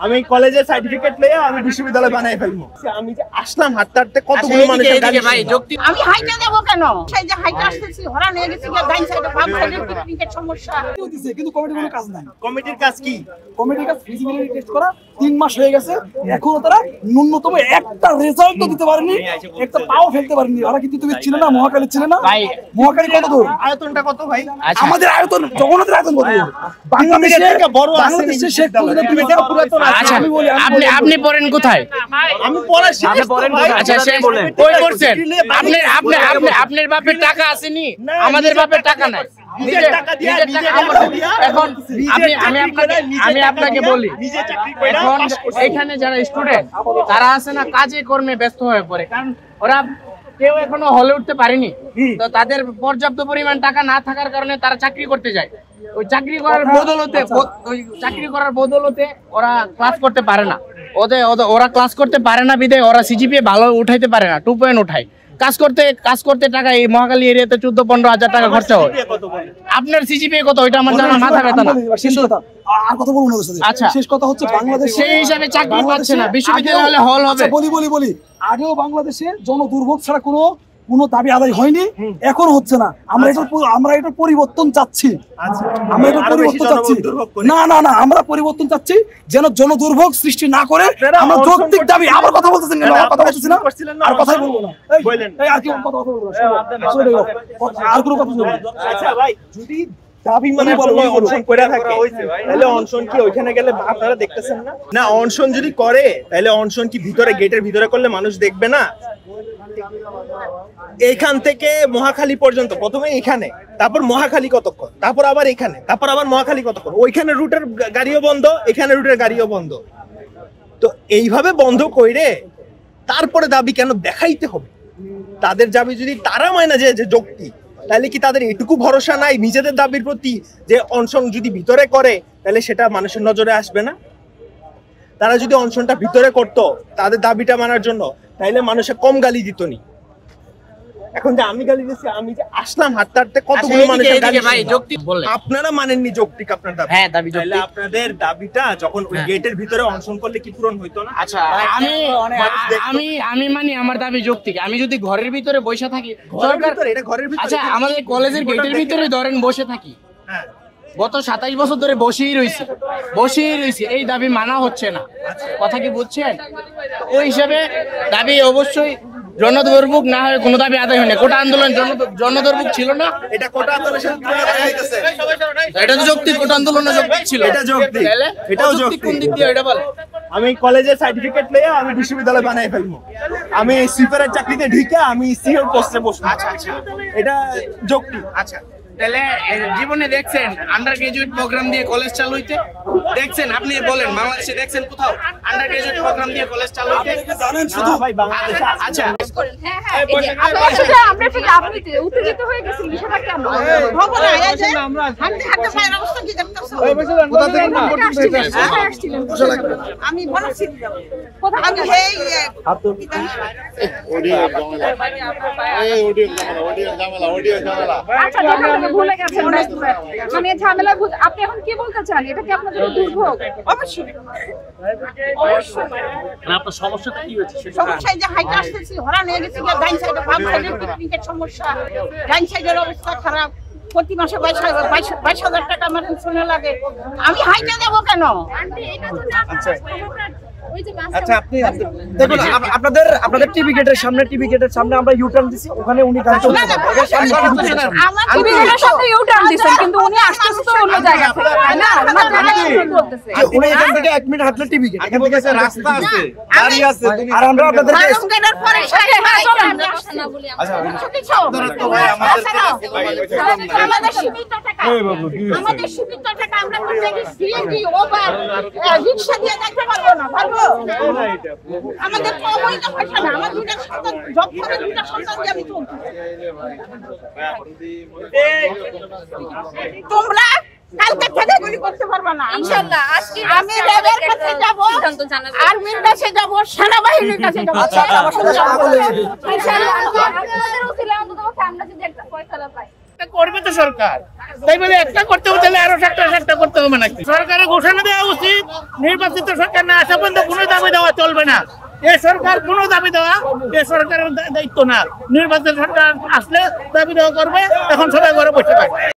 আমি কলেজের সার্টিফিকেট লয়ে আমি বিশ্ববিদ্যালয় বানাই ফেলবো। আমি যে আসলাম হাঁটতে হাঁটতে কতগুলো মানুষের গালি ভাই যুক্তি আমি হাইটা দেব কেন? সেই যে হাইটা আসতেছি হরা নিয়ে গেছি ডাইন সাইডে বাম সাইডে টেকনিকের সমস্যা দিছে, কিন্তু কমিটির কোনো কাজ নাই। কমিটির কাজ কি? কমিটির কাজ ফিজিবিলিটি টেস্ট করা 3 মাস হয়ে গেছে, এখনো তারা ন্যূনতম একটা রেজাল্ট তো দিতে পারেনি, একটা পাও ফেলতে পারেনি। ওরা কিন্তু তুমি ছিল না, মহাকালী ছিল না ভাই? মহাকালী কত দূর? আয়তনটা কত ভাই? আমাদের আয়তন জগন্নাথের আয়তন কত? বাংলাদেশের থেকে বড় আছে শেখ পর্যন্ত তুমি দেখো পুরাতন আছে। আচ্ছা আপনি পড়েন কোথায়? আমি পড়া শিখে পড়েন। আচ্ছা সে কই করছেন? আপনার বাপের টাকা আসেনি, আমাদের বাপের টাকা নাই। নিজের টাকা দিয়া এখন আমি আপনাকে বলি, এখন এখানে যারা স্টুডেন্ট তারা আছে না কাজে কর্মে ব্যস্ত হয়ে পড়ে, কারণ ওরা কেউ এখনো হলে উঠতে পারেনি। তো তাদের পর্যাপ্ত পরিমাণ টাকা না থাকার কারণে তারা চাকরি করতে যায়। ওই চাকরি করার বদলতে ওরা ক্লাস করতে পারে না। ওরা ক্লাস করতে পারে না বিধায় ওরা সিজিপিএ ভালো উঠাইতে পারে না, 2 পয়েন্ট উঠায়। কাজ করতে টাকা এই মহাখালী এরিয়াতে 14-15 হাজার টাকা খরচা হয়। আপনার সিজিপিএ কত ওইটা আমার জানা মাথা ব্যথা না। আর কথা বলুন। আচ্ছা শেষ কথা হচ্ছে বাংলাদেশ সেই হিসাবে চাকরি পাচ্ছে না, বিশ্ববিদ্যালয় হলে হল হবে। বলি আগেও বাংলাদেশে জনদুর্ভোগ ছাড়া কোনো দাবি আদায় হয়নি, এখন হচ্ছে না। আমরা এটা পরিবর্তন চাচ্ছি। আমরা এটা পরিবর্তন চাচ্ছি না, আমরা পরিবর্তন চাচ্ছি যেন জনদুর্ভোগ সৃষ্টি না করে। আমরা যৌক্তিক দাবি আবার কথা বলতেছেন কেন? কথা বলতেছি না, আর কথাই বলবো না। আর কি কথা বলবো? আর কোনো কথা বলবো। আচ্ছা ভাই, যদি দাবি মানে অনশন করে থাকে তাহলে অনশন কি ওইখানে গেলে আপনারা দেখতেছেন না? না অনশন যদি করে তাহলে অনশন কি ভিতরে গেটের ভিতরে করলে মানুষ দেখবে না? এইখান থেকে মহাখালী পর্যন্ত, প্রথমে এখানে, তারপর মহাখালী কতক্ষণ, তারপর আবার এখানে, তারপর আবার মহাখালী কতক্ষণ, ওইখানে রুটের গাড়িও বন্ধ, এখানে রুটের গাড়িও বন্ধ। তো এইভাবে বন্ধ কইরে তারপরে দাবি কেন দেখাইতে হবে? তাদের দাবি যদি তারা মানে যে যৌক্তিক, তাহলে কি তাদের এটুকু ভরসা নাই নিজেদের দাবির প্রতি যে অনশন যদি ভিতরে করে তাহলে সেটা মানুষের নজরে আসবে না? তারা যদি অনশনটা ভিতরে করতো তাদের দাবিটা মানার জন্য, তাহলে মানুষে কম গালি দিত নি। এখন যে আমি গালি দিচ্ছি, আমি যে আসলাম হাঁটতে হাঁটতে কতগুলো মানুষের গালি ভাই যৌক্তিক বললেন, আপনারা মানেননি যৌক্তিক আপনার দাবি। হ্যাঁ দাবি যৌক্তিক। তাহলে আপনাদের দাবিটা যখন ওই গেটের ভিতরে অনশন করলে কি পূরণ হইতো না? আচ্ছা আমি মানি আমার দাবি যৌক্তিক। আমি যদি ঘরের ভিতরে বসে থাকি, সরকার এটা ঘরের ভিতরে, আচ্ছা আমাদের কলেজের গেটের ভিতরে ধরেন বসে থাকি, হ্যাঁ গত 27 বছর ধরে বসেই রয়েছে, এই দাবি মানা হচ্ছে না। কথা কি বুঝছেন? ওই হিসাবে দাবি অবশ্যই জনদুর্ভোগ না হয় কোনো দাবি আদায় হয় না। কোটা আন্দোলন জনদুর্ভোগ ছিল না? এটা কোটা আন্দোলনের সাথে তুলনা করা হইতেছে। এটা তো যৌক্তিক, কোটা আন্দোলনের যৌক্তিক ছিল। এটা যৌক্তিক, এটাও যৌক্তিক। কোন দিক দিয়ে এটা বল? আমি কলেজের সার্টিফিকেট লয়ে আমি বিশ্ববিদ্যালয় বানাই ফেলবো। আমি সুপারের চাকরিতে ঢুকে আমি সিওর পোস্টে বসবো। আচ্ছা এটা যৌক্তিক। আচ্ছা তাহলে জীবনে দেখছেন আন্ডার গ্রাজুয়েট প্রোগ্রাম দিয়ে কলেজ চালু হইতে? দেখছেন? আপনি বলেন বাংলাদেশে দেখছেন কোথাও আন্ডার গ্রাজুয়েট প্রোগ্রাম দিয়ে কলেজ চালু হইতে? জানেন শুধু ভাই বাংলাদেশে। আচ্ছা আমরা ঠিক আপনি উত্তেজিত হয়ে গেছেন বিষয়টা কেন? হবে না এই যে হাতে পায়ের অবস্থা কি দেখতেছো? কোথা থেকে কোন পর্যন্ত আসছিলেন? আমি বলছি আমি এই অডিও ঝামেলা আচ্ছা যখন ভুলে গেছেন মানে ঝামেলা। আপনি এখন কি বলতে চান? এটা কি আপনাদের দুর্ভোগ? অবশ্যই না আপনার সমস্যাটা কি হচ্ছে? সমস্যা যে হাইটা আসতেছি হরা নিয়ে গেছি ডাইন সাইডে বাম সাইডে টেকনিকের সমস্যা। ডাইন সাইডের অবস্থা খারাপ, প্রতি মাসে 22,000 টাকা আমার শুনে লাগে। আমি হাইটা দেবো কেন? আচ্ছা আপনি দেখুন, আপনাদের টিভি গেটের সামনে আমরা ইউটার্ন দিছি, ওখানে উনি গাড়ি চলছে। আমার টিভি গেটের সামনে ইউটার্ন দিছেন কিন্তু উনি আসতেছে তো অন্য জায়গা থেকে, তাই না? আমার জায়গায় বলতেছে উনি এখান থেকে 1 মিনিট হাঁটলে টিভি গেট, এখান থেকে রাস্তা আছে, গাড়ি আছে। আর আমরা আপনাদেরকে গেটের পরে সাথে আমরা আসছি না বলি। আচ্ছা আমাদের সীমিত টাকা, আমরা প্রত্যেক সিএনজি ওভার রিকশা দিয়ে দেখতে পারবো না, পারবো? আমাদের কমই তো পয়সা না। আমার দুটো সন্তান জব করে, দুটো সন্তান দিয়ে আমি চলছি। তোমরা কালকে থেকে গুলি করতে পারবে না ইনশাআল্লাহ। আজকে আমি রেবের কাছে যাব, আর্মির কাছে যাব, সেনাবাহিনীর কাছে যাব। ইনশাআল্লাহ আপনাদের উসিলায় অন্তত আমরা যদি একটা ফয়সালা পাই। করবে তো সরকার, তাই বলে একটা করতে হবে তাহলে আরো একটা করতে হবে নাকি? সরকারের ঘোষণা দেওয়া উচিত, নির্বাচিত সরকার না আসা পর্যন্ত কোনো দাবি দেওয়া চলবে না। এ সরকার কোনো দাবি দেওয়া এ সরকারের দায়িত্ব না। নির্বাচিত সরকার আসলে দাবি দেওয়া করবে, এখন সবাই ঘরে বসে থাকবে।